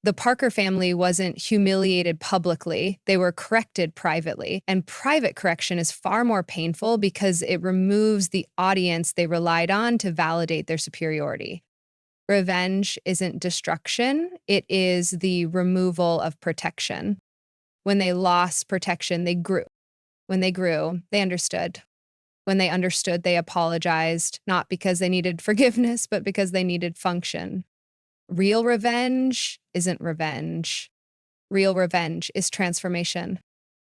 [SPEAKER 1] The Parker family wasn't humiliated publicly, they were corrected privately. And private correction is far more painful because it removes the audience they relied on to validate their superiority. Revenge isn't destruction, it is the removal of protection. When they lost protection, they grew. When they grew, they understood. When they understood, they apologized, not because they needed forgiveness, but because they needed function. Real revenge isn't revenge. Real revenge is transformation.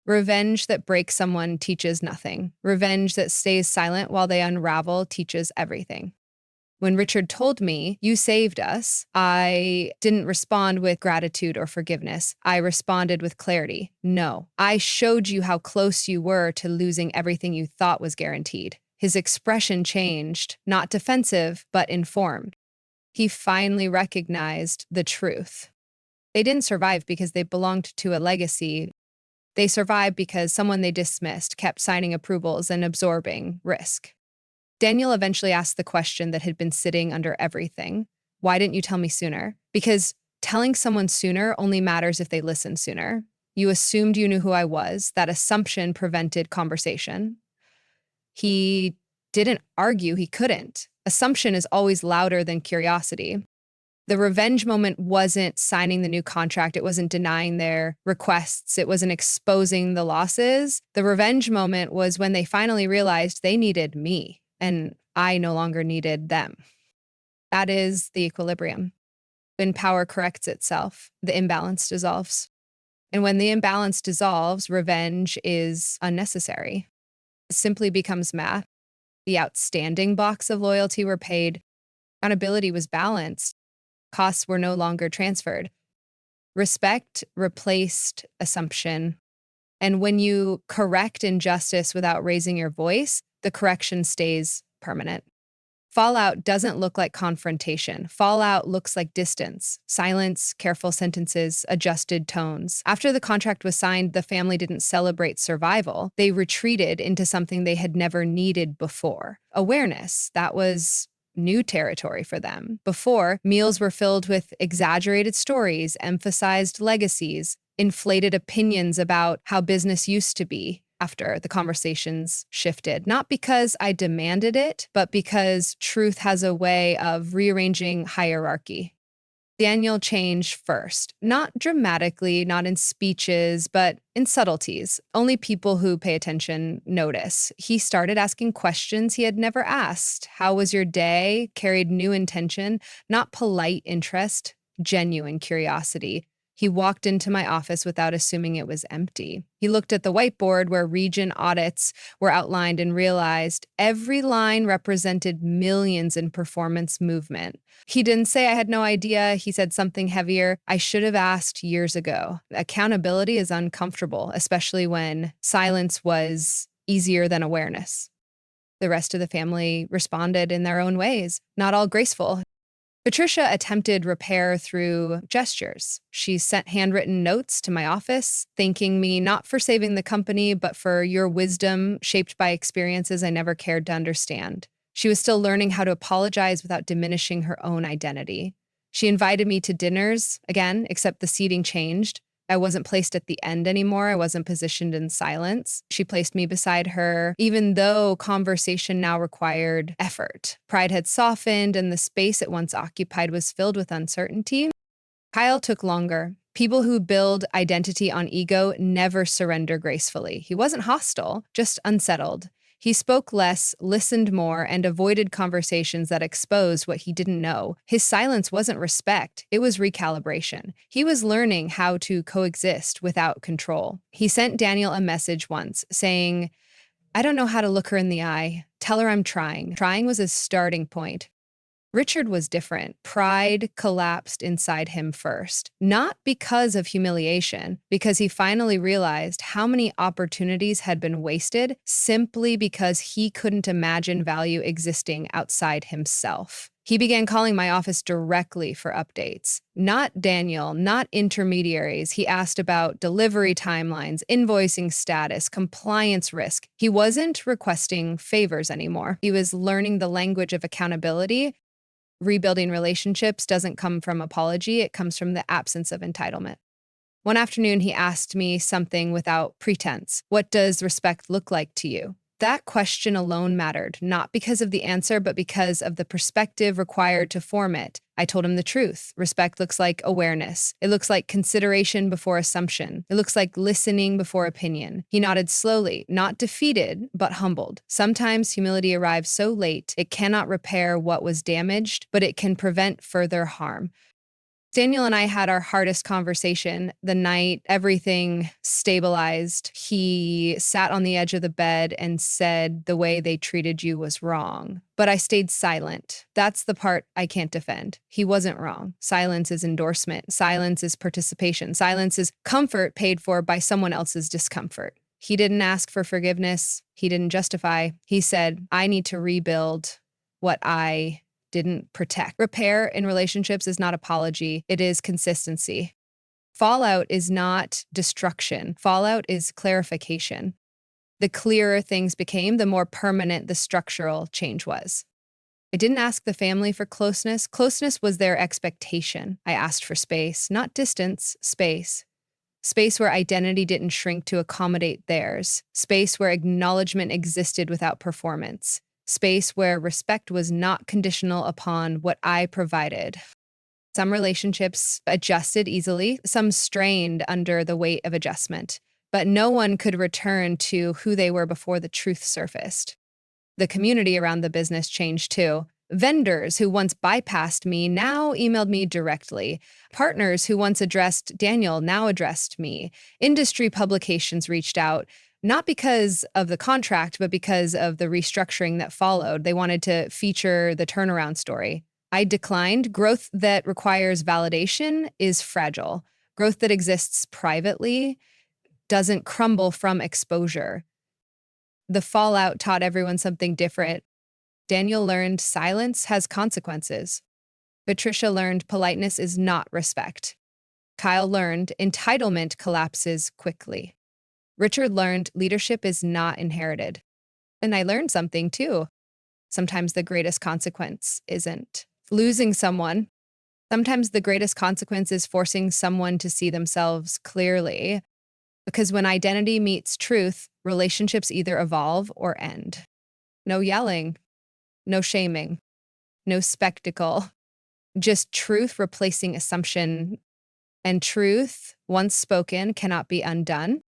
[SPEAKER 1] Revenge that breaks someone teaches nothing. Revenge that stays silent while they unravel teaches everything. When Richard told me, "You saved us," I didn't respond with gratitude or forgiveness. I responded with clarity. "No, I showed you how close you were to losing everything you thought was guaranteed." His expression changed, not defensive, but informed. He finally recognized the truth. They didn't survive because they belonged to a legacy. They survived because someone they dismissed kept signing approvals and absorbing risk. Daniel eventually asked the question that had been sitting under everything. Why didn't you tell me sooner? Because telling someone sooner only matters if they listen sooner. You assumed you knew who I was. That assumption prevented conversation. He didn't argue, he couldn't. Assumption is always louder than curiosity. The revenge moment wasn't signing the new contract. It wasn't denying their requests. It wasn't exposing the losses. The revenge moment was when they finally realized they needed me and I no longer needed them. That is the equilibrium. When power corrects itself, the imbalance dissolves. And when the imbalance dissolves, revenge is unnecessary. It simply becomes math. The outstanding box of loyalty were paid. Accountability was balanced. Costs were no longer transferred. Respect replaced assumption. And when you correct injustice without raising your voice, the correction stays permanent. Fallout doesn't look like confrontation. Fallout looks like distance, silence, careful sentences, adjusted tones. After the contract was signed, the family didn't celebrate survival. They retreated into something they had never needed before. Awareness. That was new territory for them. Before, meals were filled with exaggerated stories, emphasized legacies, inflated opinions about how business used to be. After the conversations shifted, not because I demanded it, but because truth has a way of rearranging hierarchy. Daniel changed first, not dramatically, not in speeches, but in subtleties. Only people who pay attention notice. He started asking questions he had never asked. How was your day? Carried new intention, not polite interest, genuine curiosity. He walked into my office without assuming it was empty. He looked at the whiteboard where region audits were outlined and realized every line represented millions in performance movement. He didn't say I had no idea. He said something heavier. I should have asked years ago. Accountability is uncomfortable, especially when silence was easier than awareness. The rest of the family responded in their own ways, not all graceful. Patricia attempted repair through gestures. She sent handwritten notes to my office, thanking me not for saving the company, but for your wisdom shaped by experiences I never cared to understand. She was still learning how to apologize without diminishing her own identity. She invited me to dinners, again, except the seating changed. I wasn't placed at the end anymore. I wasn't positioned in silence. She placed me beside her, even though conversation now required effort. Pride had softened, and the space it once occupied was filled with uncertainty. Kyle took longer. People who build identity on ego never surrender gracefully. He wasn't hostile, just unsettled. He spoke less, listened more, and avoided conversations that exposed what he didn't know. His silence wasn't respect, it was recalibration. He was learning how to coexist without control. He sent Daniel a message once saying, "I don't know how to look her in the eye. Tell her I'm trying." Trying was his starting point. Richard was different. Pride collapsed inside him first, not because of humiliation, because he finally realized how many opportunities had been wasted simply because he couldn't imagine value existing outside himself. He began calling my office directly for updates. Not Daniel, not intermediaries. He asked about delivery timelines, invoicing status, compliance risk. He wasn't requesting favors anymore. He was learning the language of accountability. Rebuilding relationships doesn't come from apology, it comes from the absence of entitlement. One afternoon, he asked me something without pretense. What does respect look like to you? That question alone mattered, not because of the answer, but because of the perspective required to form it. I told him the truth. Respect looks like awareness. It looks like consideration before assumption. It looks like listening before opinion. He nodded slowly, not defeated, but humbled. Sometimes humility arrives so late, it cannot repair what was damaged, but it can prevent further harm. Daniel and I had our hardest conversation the night everything stabilized. He sat on the edge of the bed and said, "The way they treated you was wrong." But I stayed silent. That's the part I can't defend. He wasn't wrong. Silence is endorsement. Silence is participation. Silence is comfort paid for by someone else's discomfort. He didn't ask for forgiveness. He didn't justify. He said, "I need to rebuild what I didn't protect." Repair in relationships is not apology, it is consistency. Fallout is not destruction. Fallout is clarification. The clearer things became, the more permanent the structural change was. I didn't ask the family for closeness. Closeness was their expectation. I asked for space, not distance, space. Space where identity didn't shrink to accommodate theirs. Space where acknowledgement existed without performance. Space where respect was not conditional upon what I provided. Some relationships adjusted easily, some strained under the weight of adjustment, but no one could return to who they were before the truth surfaced. The community around the business changed too. Vendors who once bypassed me now emailed me directly. Partners who once addressed Daniel now addressed me. Industry publications reached out, not because of the contract, but because of the restructuring that followed. They wanted to feature the turnaround story. I declined. Growth that requires validation is fragile. Growth that exists privately doesn't crumble from exposure. The fallout taught everyone something different. Daniel learned silence has consequences. Patricia learned politeness is not respect. Kyle learned entitlement collapses quickly. Richard learned leadership is not inherited. And I learned something too. Sometimes the greatest consequence isn't losing someone. Sometimes the greatest consequence is forcing someone to see themselves clearly. Because when identity meets truth, relationships either evolve or end. No yelling, no shaming, no spectacle, just truth replacing assumption. And truth, once spoken, cannot be undone.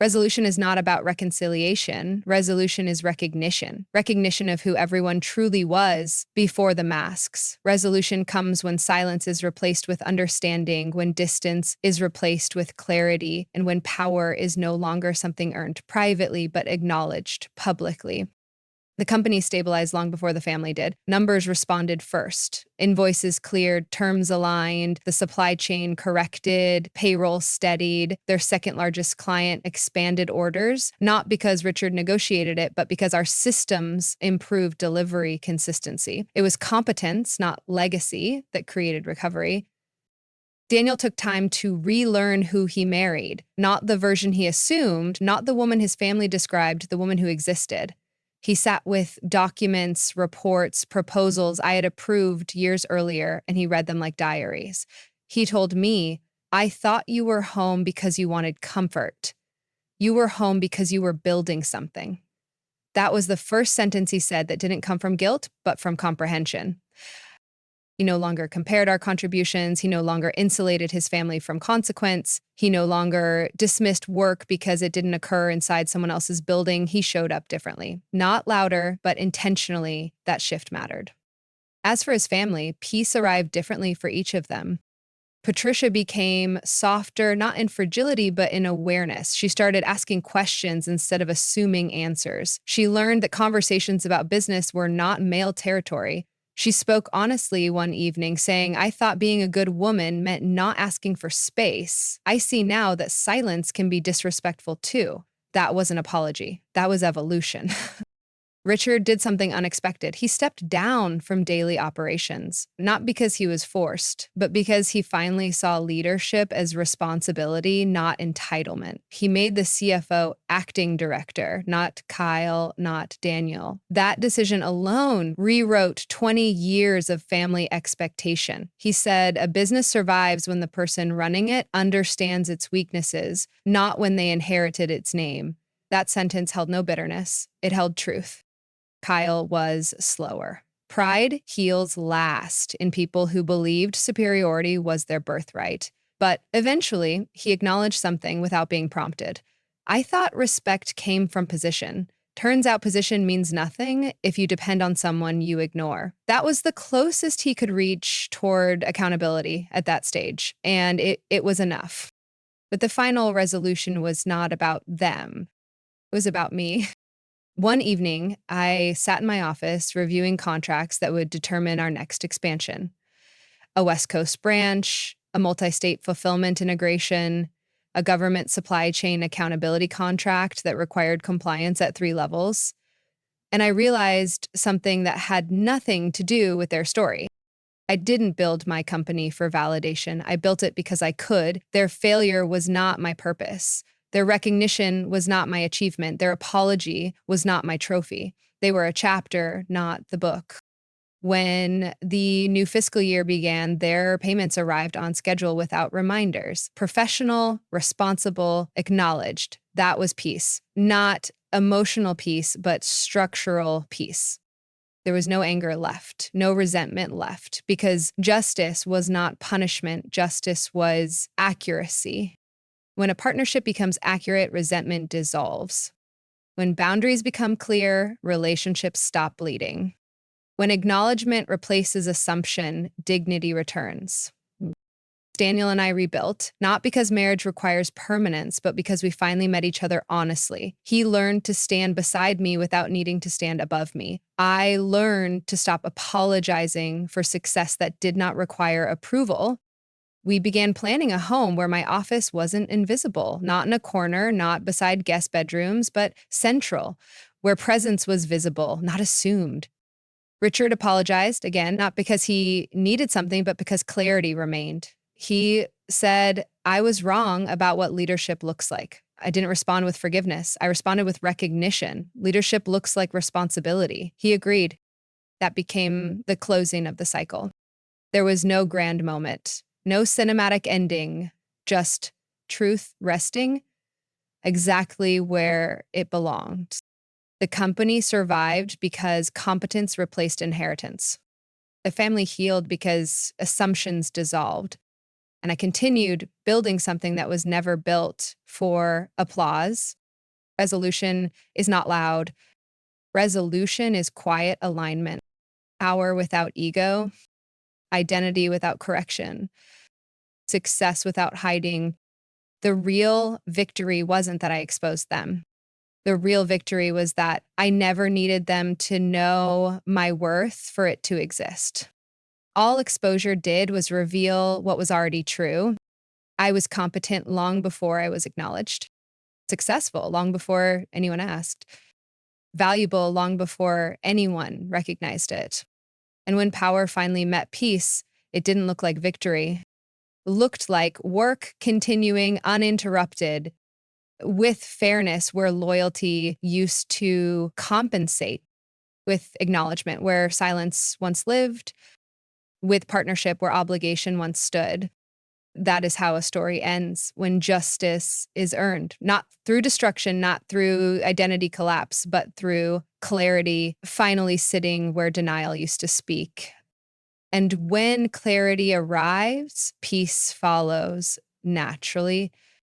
[SPEAKER 1] Resolution is not about reconciliation. Resolution is recognition. Recognition of who everyone truly was before the masks. Resolution comes when silence is replaced with understanding, when distance is replaced with clarity, and when power is no longer something earned privately but acknowledged publicly. The company stabilized long before the family did. Numbers responded first. Invoices cleared, terms aligned, the supply chain corrected, payroll steadied. Their second largest client expanded orders, not because Richard negotiated it, but because our systems improved delivery consistency. It was competence, not legacy, that created recovery. Daniel took time to relearn who he married, not the version he assumed, not the woman his family described, the woman who existed. He sat with documents, reports, proposals I had approved years earlier, and he read them like diaries. He told me, "I thought you were home because you wanted comfort. You were home because you were building something." That was the first sentence he said that didn't come from guilt, but from comprehension. He no longer compared our contributions. He no longer insulated his family from consequence. He no longer dismissed work because it didn't occur inside someone else's building. He showed up differently. Not louder, but intentionally, that shift mattered. As for his family, peace arrived differently for each of them. Patricia became softer, not in fragility, but in awareness. She started asking questions instead of assuming answers. She learned that conversations about business were not male territory. She spoke honestly one evening, saying, "I thought being a good woman meant not asking for space. I see now that silence can be disrespectful too." That was an apology. That was evolution. Richard did something unexpected. He stepped down from daily operations, not because he was forced, but because he finally saw leadership as responsibility, not entitlement. He made the CFO acting director, not Kyle, not Daniel. That decision alone rewrote 20 years of family expectation. He said, a business survives when the person running it understands its weaknesses, not when they inherited its name. That sentence held no bitterness, it held truth. Kyle was slower. Pride heals last in people who believed superiority was their birthright. But eventually, he acknowledged something without being prompted. I thought respect came from position. Turns out position means nothing if you depend on someone you ignore. That was the closest he could reach toward accountability at that stage, and it was enough. But the final resolution was not about them. It was about me. One evening, I sat in my office reviewing contracts that would determine our next expansion. A West Coast branch, a multi-state fulfillment integration, a government supply chain accountability contract that required compliance at 3 levels. And I realized something that had nothing to do with their story. I didn't build my company for validation. I built it because I could. Their failure was not my purpose. Their recognition was not my achievement. Their apology was not my trophy. They were a chapter, not the book. When the new fiscal year began, their payments arrived on schedule without reminders. Professional, responsible, acknowledged. That was peace. Not emotional peace, but structural peace. There was no anger left, no resentment left, because justice was not punishment. Justice was accuracy. When a partnership becomes accurate, resentment dissolves. When boundaries become clear, relationships stop bleeding. When acknowledgement replaces assumption, dignity returns. Daniel and I rebuilt, not because marriage requires permanence, but because we finally met each other honestly. He learned to stand beside me without needing to stand above me. I learned to stop apologizing for success that did not require approval. We began planning a home where my office wasn't invisible, not in a corner, not beside guest bedrooms, but central, where presence was visible, not assumed. Richard apologized, again, not because he needed something, but because clarity remained. He said, I was wrong about what leadership looks like. I didn't respond with forgiveness. I responded with recognition. Leadership looks like responsibility. He agreed. That became the closing of the cycle. There was no grand moment, no cinematic ending, just truth resting exactly where it belonged. The company survived because competence replaced inheritance. The family healed because assumptions dissolved. And I continued building something that was never built for applause. Resolution is not loud. Resolution is quiet alignment. Power without ego. Identity without correction. Success without hiding. The real victory wasn't that I exposed them. The real victory was that I never needed them to know my worth for it to exist. All exposure did was reveal what was already true. I was competent long before I was acknowledged, successful long before anyone asked, valuable long before anyone recognized it. And when power finally met peace, it didn't look like victory. It looked like work continuing uninterrupted, with fairness where loyalty used to compensate, with acknowledgement where silence once lived, with partnership where obligation once stood. That is how a story ends, when justice is earned, not through destruction, not through identity collapse, but through clarity finally sitting where denial used to speak. And when clarity arrives, peace follows naturally.